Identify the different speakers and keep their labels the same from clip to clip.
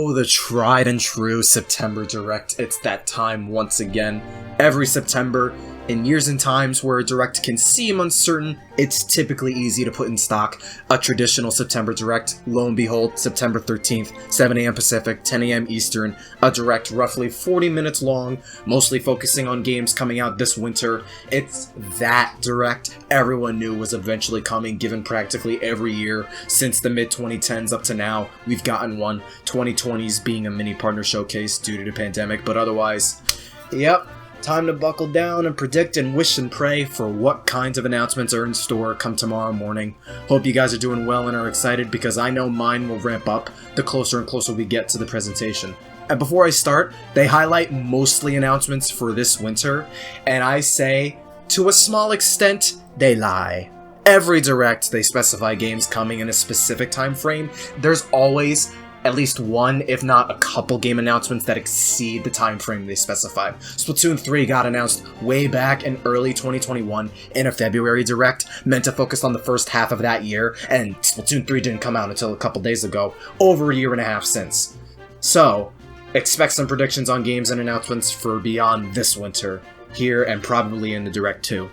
Speaker 1: Oh, the tried and true September Direct. It's that time once again. Every September, in years and times where a Direct can seem uncertain, it's typically easy to put in stock a traditional September Direct. Lo and behold, September 13th, 7 a.m. Pacific, 10 a.m. Eastern, a Direct roughly 40 minutes long, mostly focusing on games coming out this winter. It's that Direct everyone knew was eventually coming, given practically every year since the mid-2010s up to now. We've gotten one, 2020s being a mini partner showcase due to the pandemic, but otherwise, yep. Time to buckle down and predict and wish and pray for what kinds of announcements are in store come tomorrow morning. Hope you guys are doing well and are excited, because I know mine will ramp up the closer and closer we get to the presentation. And before I start, they highlight mostly announcements for this winter, and I say, to a small extent, they lie. Every Direct, they specify games coming in a specific time frame. There's always at least one, if not a couple game announcements that exceed the time frame they specify. Splatoon 3 got announced way back in early 2021 in a February Direct, meant to focus on the first half of that year, and Splatoon 3 didn't come out until a couple days ago, over a year and a half since. So, expect some predictions on games and announcements for beyond this winter, here and probably in the Direct too.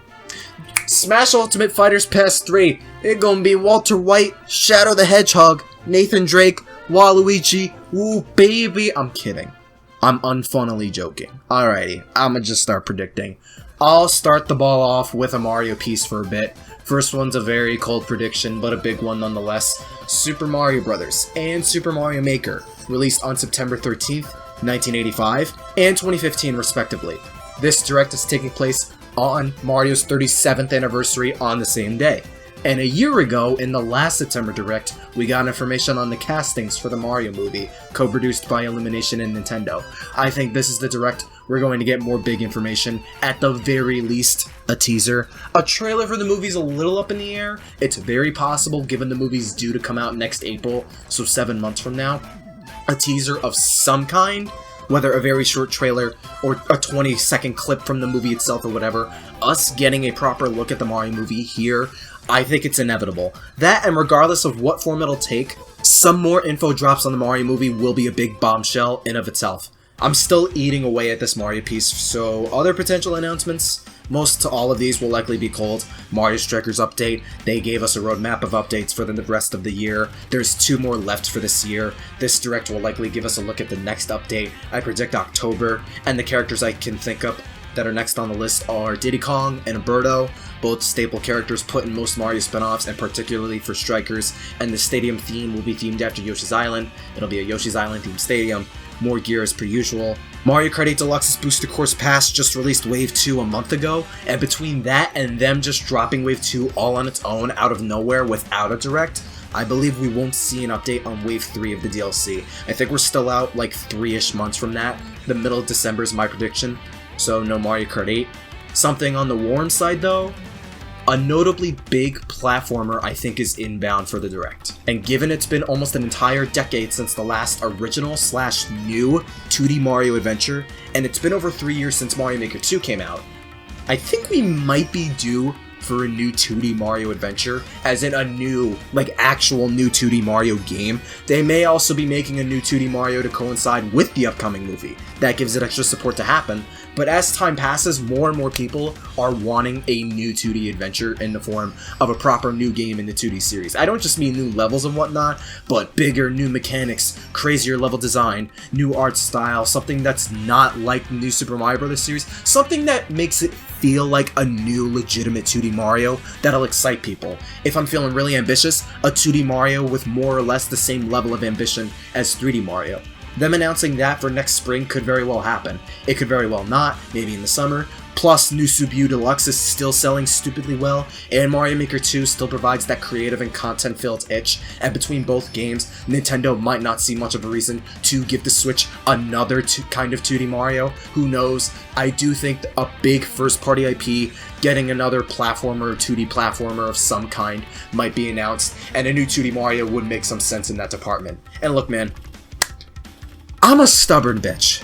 Speaker 1: Smash Ultimate Fighters Pass 3, it gonna be Walter White, Shadow the Hedgehog, Nathan Drake, Waluigi, ooh baby, I'm kidding. I'm unfunnily joking. Alrighty, I'ma just start predicting. I'll start the ball off with a Mario piece for a bit. First one's a very cold prediction, but a big one nonetheless. Super Mario Bros. And Super Mario Maker, released on September 13th, 1985, and 2015 respectively. This Direct is taking place on Mario's 37th anniversary on the same day. And a year ago, in the last September Direct, we got information on the castings for the Mario movie, co-produced by Illumination and Nintendo. I think this is the Direct we're going to get more big information, at the very least, a teaser. A trailer for the movie's a little up in the air. It's very possible, given the movie's due to come out next April, so 7 months from now. A teaser of some kind, whether a very short trailer or a 20-second clip from the movie itself or whatever, us getting a proper look at the Mario movie here, I think it's inevitable. That, and regardless of what form it'll take, some more info drops on the Mario movie will be a big bombshell in of itself. I'm still eating away at this Mario piece, so other potential announcements, most to all of these will likely be cold. Mario Strikers update, they gave us a roadmap of updates for the rest of the year. There's 2 more left for this year. This Direct will likely give us a look at the next update. I predict October, and the characters I can think of that are next on the list are Diddy Kong and Birdo, both staple characters put in most Mario spin-offs, and particularly for Strikers, and the stadium theme will be themed after Yoshi's Island. It'll be a Yoshi's Island themed stadium. More gear as per usual. Mario Kart 8 Deluxe's Booster Course Pass just released Wave 2 a month ago, and between that and them just dropping Wave 2 all on its own out of nowhere without a Direct, I believe we won't see an update on Wave 3 of the DLC. I think we're still out like 3-ish months from that. The middle of December is my prediction, so no Mario Kart 8. Something on the warm side though, a notably big platformer I think is inbound for the Direct. And given it's been almost an entire decade since the last original/new 2D Mario adventure, and it's been over 3 years since Mario Maker 2 came out, I think we might be due for a new 2D Mario adventure, as in a new, like actual new 2D Mario game. They may also be making a new 2D Mario to coincide with the upcoming movie. That gives it extra support to happen, but as time passes, more and more people are wanting a new 2D adventure in the form of a proper new game in the 2D series. I don't just mean new levels and whatnot, but bigger, new mechanics, crazier level design, new art style, something that's not like the new Super Mario Bros. Series, something that makes it feel like a new legitimate 2D Mario that'll excite people. If I'm feeling really ambitious, a 2D Mario with more or less the same level of ambition as 3D Mario. Them announcing that for next spring could very well happen. It could very well not, maybe in the summer. Plus, new SuperMarioT Deluxe is still selling stupidly well, and Mario Maker 2 still provides that creative and content-filled itch, and between both games, Nintendo might not see much of a reason to give the Switch another kind of 2D Mario. Who knows? I do think a big first-party IP getting another platformer or 2D platformer of some kind might be announced, and a new 2D Mario would make some sense in that department. And look man, I'm a stubborn bitch.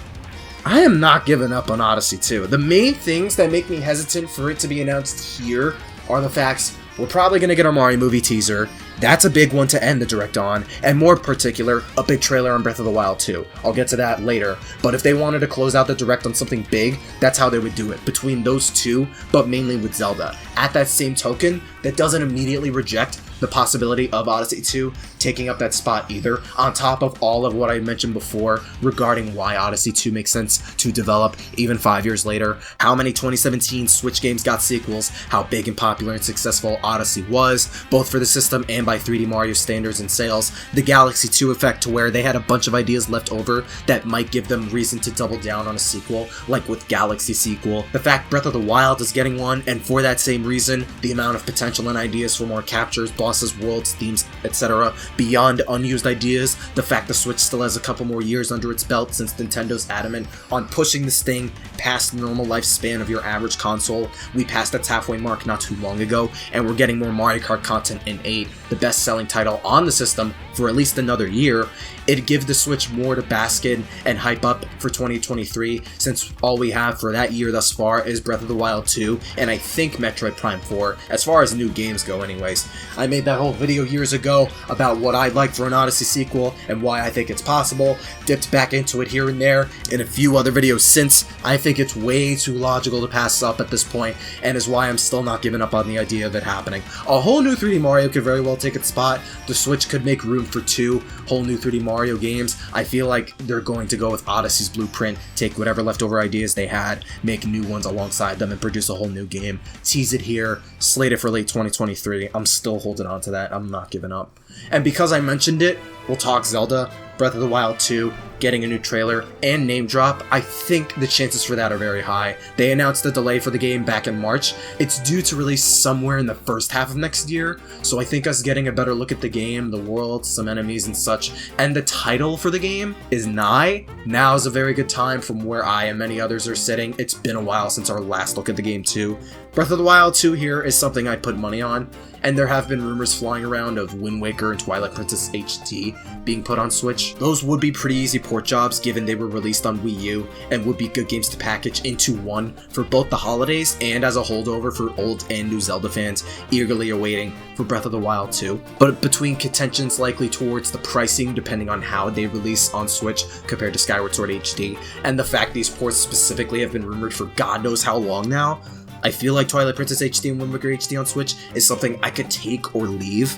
Speaker 1: I am not giving up on Odyssey 2. The main things that make me hesitant for it to be announced here are the facts we're probably going to get a Mario movie teaser. That's a big one to end the Direct on, and more particular, a big trailer on Breath of the Wild 2. I'll get to that later, but if they wanted to close out the Direct on something big, that's how they would do it, between those two, but mainly with Zelda. At that same token, that doesn't immediately reject the possibility of Odyssey 2 taking up that spot either, on top of all of what I mentioned before regarding why Odyssey 2 makes sense to develop even 5 years later, how many 2017 Switch games got sequels, how big and popular and successful Odyssey was, both for the system and by 3D Mario standards and sales, the Galaxy 2 effect to where they had a bunch of ideas left over that might give them reason to double down on a sequel, like with Galaxy sequel, the fact Breath of the Wild is getting one, and for that same reason, the amount of potential and ideas for more captures, bosses, worlds, themes, etc. Beyond unused ideas, the fact the Switch still has a couple more years under its belt since Nintendo's adamant on pushing this thing past the normal lifespan of your average console. We passed its halfway mark not too long ago, and we're getting more Mario Kart content in 8, the best-selling title on the system for at least another year. It'd give the Switch more to bask in and hype up for 2023, since all we have for that year thus far is Breath of the Wild 2, and I think Metroid Prime 4, as far as new games go anyways. I made that whole video years ago about what I'd like for an Odyssey sequel and why I think it's possible, dipped back into it here and there in a few other videos since. I think it's way too logical to pass up at this point, and is why I'm still not giving up on the idea of it happening. A whole new 3D Mario could very well take its spot. The Switch could make room for 2 whole new 3D Mario games. I feel like they're going to go with Odyssey's blueprint, take whatever leftover ideas they had, make new ones alongside them, and produce a whole new game. Tease it here, slate it for late 2023. I'm still holding on to that. I'm not giving up. And because I mentioned it, we'll talk Zelda, Breath of the Wild 2, getting a new trailer, and name drop. I think the chances for that are very high. They announced a delay for the game back in March. It's due to release somewhere in the first half of next year, so I think us getting a better look at the game, the world, some enemies and such, and the title for the game is nigh. Now is a very good time from where I and many others are sitting. It's been a while since our last look at the game too. Breath of the Wild 2 here is something I'd put money on, and there have been rumors flying around of Wind Waker and Twilight Princess HD being put on Switch. Those would be pretty easy port jobs given they were released on Wii U, and would be good games to package into one for both the holidays and as a holdover for old and new Zelda fans eagerly awaiting for Breath of the Wild 2. But between contentions likely towards the pricing depending on how they release on Switch compared to Skyward Sword HD, and the fact these ports specifically have been rumored for God knows how long now, I feel like Twilight Princess HD and Wind Waker HD on Switch is something I could take or leave.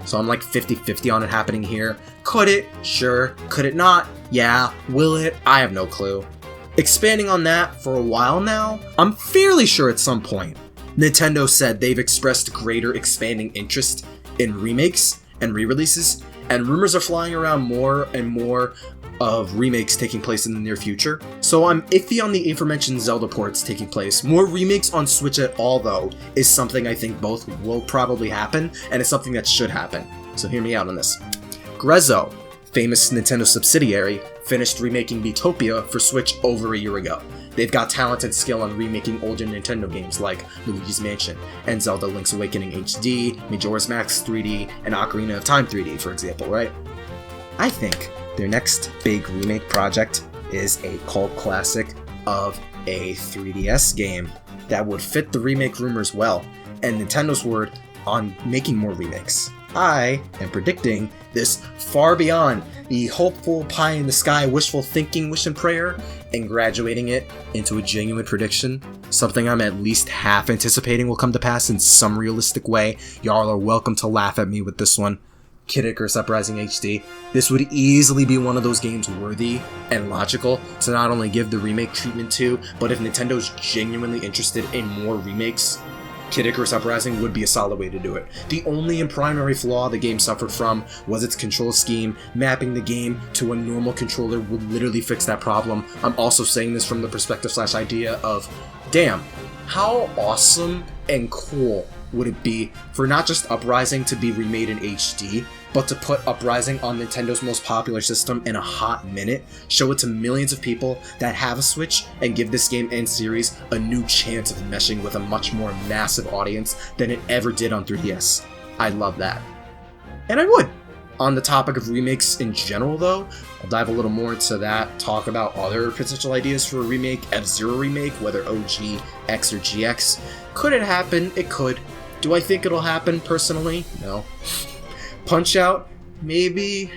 Speaker 1: So I'm like 50-50 on it happening here. Could it? Sure. Could it not? Yeah. Will it? I have no clue. Expanding on that for a while now, I'm fairly sure at some point, Nintendo said they've expressed greater expanding interest in remakes and re-releases, and rumors are flying around more and more of remakes taking place in the near future. So I'm iffy on the aforementioned Zelda ports taking place. More remakes on Switch at all, though, is something I think both will probably happen, and it's something that should happen. So hear me out on this. Grezzo, famous Nintendo subsidiary, finished remaking BOTW for Switch over a year ago. They've got talent and skill on remaking older Nintendo games like Luigi's Mansion and Zelda Link's Awakening HD, Majora's Mask 3D, and Ocarina of Time 3D, for example, right? I think their next big remake project is a cult classic of a 3DS game that would fit the remake rumors well, and Nintendo's word on making more remakes. I am predicting this far beyond the hopeful pie-in-the-sky wishful thinking wish and prayer, and graduating it into a genuine prediction, something I'm at least half anticipating will come to pass in some realistic way. Y'all are welcome to laugh at me with this one. Kid Icarus Uprising HD. This would easily be one of those games worthy and logical to not only give the remake treatment to, but if Nintendo's genuinely interested in more remakes, Kid Icarus Uprising would be a solid way to do it. The only and primary flaw the game suffered from was its control scheme. Mapping the game to a normal controller would literally fix that problem. I'm also saying this from the perspective/idea of, damn, how awesome and cool would it be for not just Uprising to be remade in HD, but to put Uprising on Nintendo's most popular system in a hot minute, show it to millions of people that have a Switch, and give this game and series a new chance of meshing with a much more massive audience than it ever did on 3DS. I love that. And I would. On the topic of remakes in general though, I'll dive a little more into that, talk about other potential ideas for a remake, F-Zero remake, whether OG, X, or GX. Could it happen? It could. Do I think it'll happen, personally? No. Punch-Out? Maybe?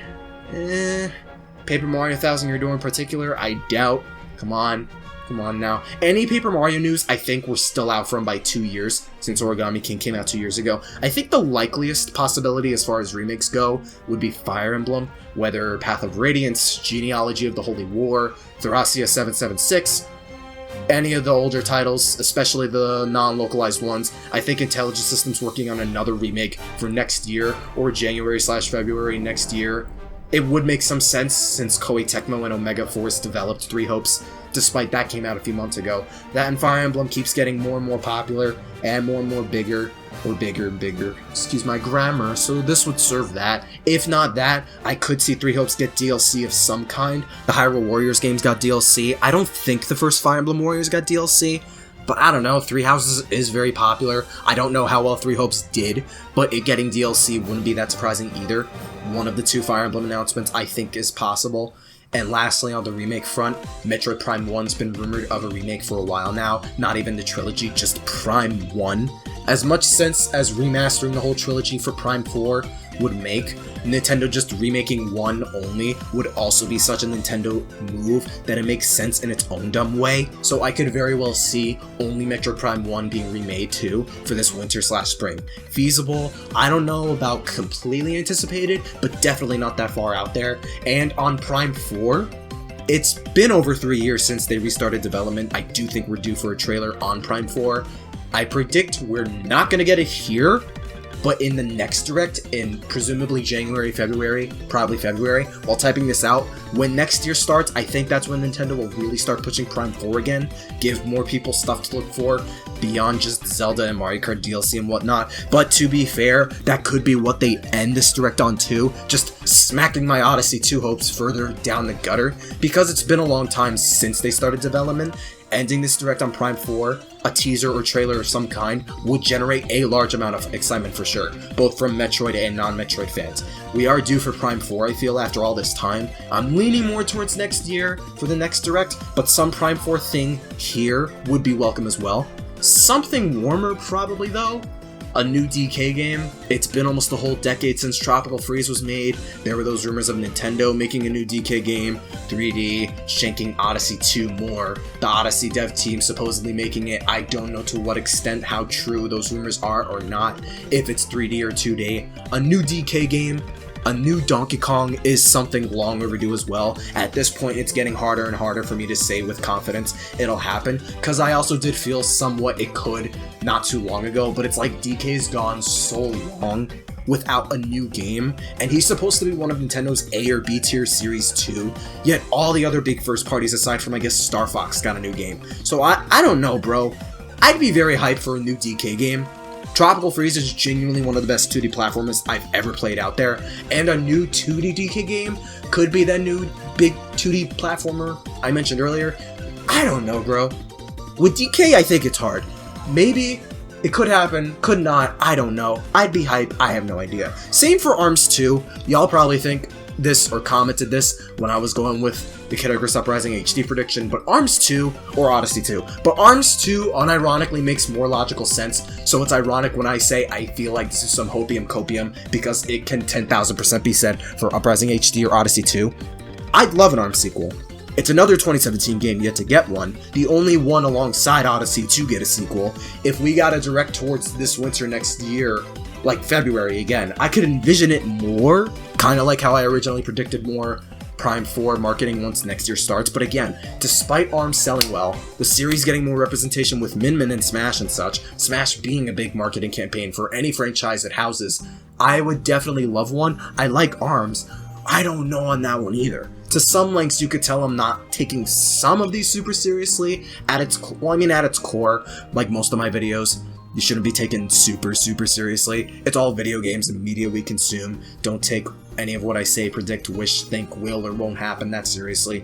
Speaker 1: Paper Mario 1000 Year Door in particular? I doubt. Come on. Come on now. Any Paper Mario news, I think we're still out from by 2 years, since Origami King came out 2 years ago. I think the likeliest possibility as far as remakes go would be Fire Emblem, whether Path of Radiance, Genealogy of the Holy War, Thracia 776, any of the older titles, especially the non-localized ones. I think Intelligent System's working on another remake for next year, or January/February next year. It would make some sense since Koei Tecmo and Omega Force developed Three Hopes, despite that came out a few months ago. That and Fire Emblem keeps getting more and more popular, and more bigger, or bigger and bigger. Excuse my grammar, so this would serve that. If not that, I could see Three Hopes get DLC of some kind. The Hyrule Warriors games got DLC. I don't think the first Fire Emblem Warriors got DLC, but I don't know, Three Houses is very popular. I don't know how well Three Hopes did, but it getting DLC wouldn't be that surprising either. One of the 2 Fire Emblem announcements I think is possible. And lastly, on the remake front, Metroid Prime 1's been rumored of a remake for a while now. Not even the trilogy, just Prime 1. As much sense as remastering the whole trilogy for Prime 4 would make, Nintendo just remaking 1 only would also be such a Nintendo move that it makes sense in its own dumb way. So I could very well see only Metroid Prime 1 being remade too for this winter/spring. Feasible, I don't know about completely anticipated, but definitely not that far out there. And on Prime 4, it's been over 3 years since they restarted development. I do think we're due for a trailer on Prime 4. I predict we're not going to get it here, but in the next Direct, in presumably January, February, probably February, while typing this out, when next year starts, I think that's when Nintendo will really start pushing Prime 4 again, give more people stuff to look for, beyond just Zelda and Mario Kart DLC and whatnot. But to be fair, that could be what they end this Direct on too, just smacking my Odyssey 2 hopes further down the gutter, because it's been a long time since they started development. Ending this Direct on Prime 4, a teaser or trailer of some kind, would generate a large amount of excitement for sure, both from Metroid and non-Metroid fans. We are due for Prime 4, I feel, after all this time. I'm leaning more towards next year for the next Direct, but some Prime 4 thing here would be welcome as well. Something warmer probably though. A new DK game. It's been almost a whole decade since Tropical Freeze was made. There were those rumors of Nintendo making a new DK game, 3D, shanking Odyssey 2 more. The Odyssey dev team supposedly making it. I don't know to what extent how true those rumors are or not, if it's 3D or 2D. A new DK game, a new Donkey Kong is something long overdue as well. At this point, it's getting harder and harder for me to say with confidence it'll happen, because I also did feel somewhat it could not too long ago, but it's like DK's gone so long without a new game, and he's supposed to be one of Nintendo's A or B tier series too, yet all the other big first parties aside from I guess Star Fox got a new game. So I don't know, bro. I'd be very hyped for a new DK game. Tropical Freeze is genuinely one of the best 2D platformers I've ever played out there, and a new 2D DK game could be that new big 2D platformer I mentioned earlier. I don't know, bro. With DK, I think it's hard. Maybe it could happen, could not, I don't know. I'd be hyped, I have no idea. Same for ARMS 2. Y'all probably think this or commented this when I was going with the Icarus Uprising HD prediction, but ARMS 2 or Odyssey 2. But ARMS 2 unironically makes more logical sense, so it's ironic when I say I feel like this is some hopium copium, because it can 10,000% be said for Uprising HD or Odyssey 2. I'd love an ARMS sequel. It's another 2017 game yet to get one, the only one alongside Odyssey to get a sequel. If we got a Direct towards this winter next year, like February again, I could envision it more, kind of like how I originally predicted more Prime 4 marketing once next year starts. But again, despite ARMS selling well, the series getting more representation with Min Min and Smash and such, Smash being a big marketing campaign for any franchise it houses, I would definitely love one. I like ARMS. I don't know on that one either. To some lengths, you could tell I'm not taking some of these super seriously. At its core, like most of my videos, you shouldn't be taken super seriously. It's all video games and media we consume. Don't take any of what I say, predict, wish, think, will, or won't happen that seriously.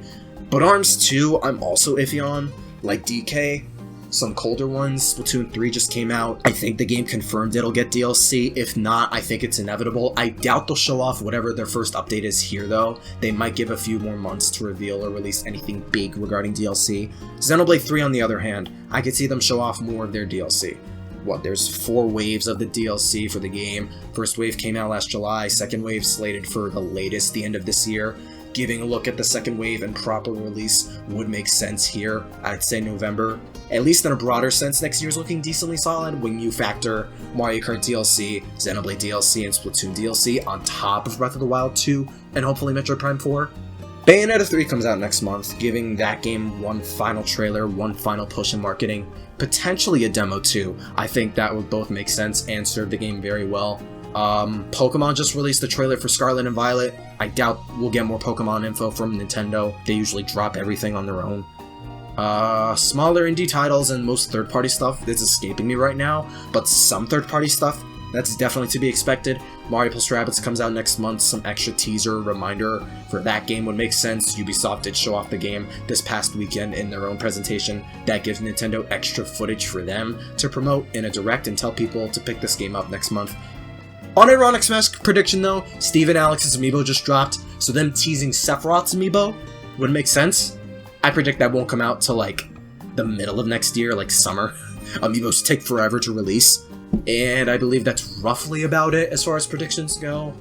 Speaker 1: But ARMS 2, I'm also iffy on. Like DK, some colder ones. Splatoon 3 just came out. I think the game confirmed it'll get DLC. If not, I think it's inevitable. I doubt they'll show off whatever their first update is here, though. They might give a few more months to reveal or release anything big regarding DLC. Xenoblade 3, on the other hand, I could see them show off more of their DLC. there's 4 waves of the DLC for the game. First wave came out last July, second wave slated for the latest, the end of this year. Giving a look at the second wave and proper release would make sense here. I'd say November. At least in a broader sense, next year's looking decently solid when you factor Mario Kart DLC, Xenoblade DLC, and Splatoon DLC on top of Breath of the Wild 2, and hopefully Metroid Prime 4. Bayonetta 3 comes out next month, giving that game one final trailer, one final push in marketing, potentially a demo too. I think that would both make sense and serve the game very well. Pokemon just released a trailer for Scarlet and Violet. I doubt we'll get more Pokemon info from Nintendo. They usually drop everything on their own. Smaller indie titles and most third-party stuff is escaping me right now, but some third-party stuff, that's definitely to be expected. Mario + Rabbids comes out next month, some extra teaser reminder for that game would make sense. Ubisoft did show off the game this past weekend in their own presentation. That gives Nintendo extra footage for them to promote in a direct and tell people to pick this game up next month. Unironic Smash prediction though, Steve and Alex's amiibo just dropped, so them teasing Sephiroth's amiibo would make sense. I predict that won't come out till like the middle of next year, like summer. Amiibos take forever to release, and I believe that's roughly about it as far as predictions go.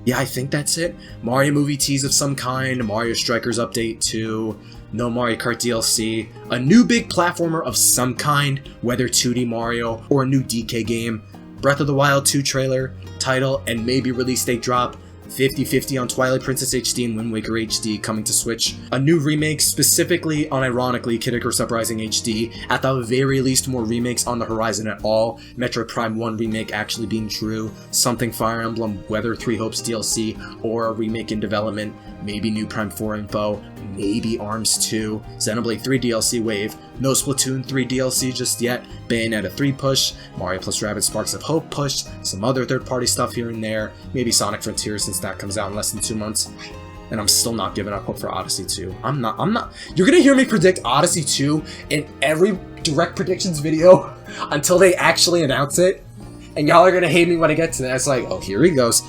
Speaker 1: Yeah, I think that's it. Mario movie tease of some kind, Mario Strikers update 2, no Mario Kart DLC, a new big platformer of some kind, whether 2D Mario or a new DK game, Breath of the Wild 2 trailer, title, and maybe release date drop, 50-50 on Twilight Princess HD and Wind Waker HD coming to Switch, a new remake specifically on, ironically, Kid Icarus Uprising HD, at the very least more remakes on the horizon at all, Metroid Prime 1 remake actually being true, something Fire Emblem, whether 3 Hopes DLC, or a remake in development, maybe new Prime 4 info, maybe ARMS 2, Xenoblade 3 DLC wave, no Splatoon 3 DLC just yet, Bayonetta 3 push, Mario + Rabbids Sparks of Hope push, some other third-party stuff here and there, maybe Sonic Frontiers since that comes out in less than 2 months, and I'm still not giving up hope for Odyssey 2. I'm not, you're gonna hear me predict Odyssey 2 in every direct predictions video until they actually announce it. And y'all are gonna hate me when I get to that. It's like, oh, here he goes.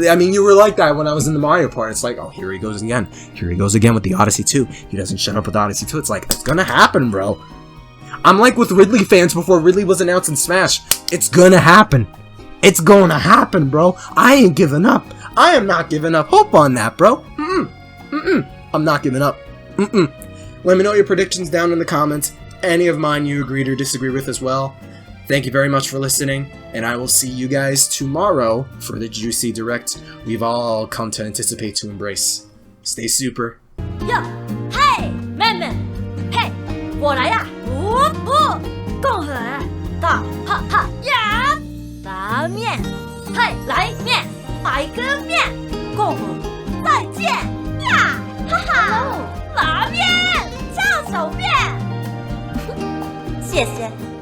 Speaker 1: I mean, you were like that when I was in the Mario part. It's like, oh, here he goes again. Here he goes again with the Odyssey 2. He doesn't shut up with Odyssey 2. It's like, it's gonna happen, bro. I'm like with Ridley fans before Ridley was announced in Smash. It's gonna happen. It's gonna happen, bro. I ain't giving up. I am not giving up hope on that, bro. I'm not giving up. Let me know your predictions down in the comments. Any of mine you agreed or disagree with as well. Thank you very much for listening, and I will see you guys tomorrow for the juicy direct we've all come to anticipate to embrace. Stay super.
Speaker 2: Yo, hey, 妹妹，嘿，我来呀！共和大哈哈呀！拉面，嘿，来面，来个面，共和再见呀！哈哈，拉面，叫手面，谢谢。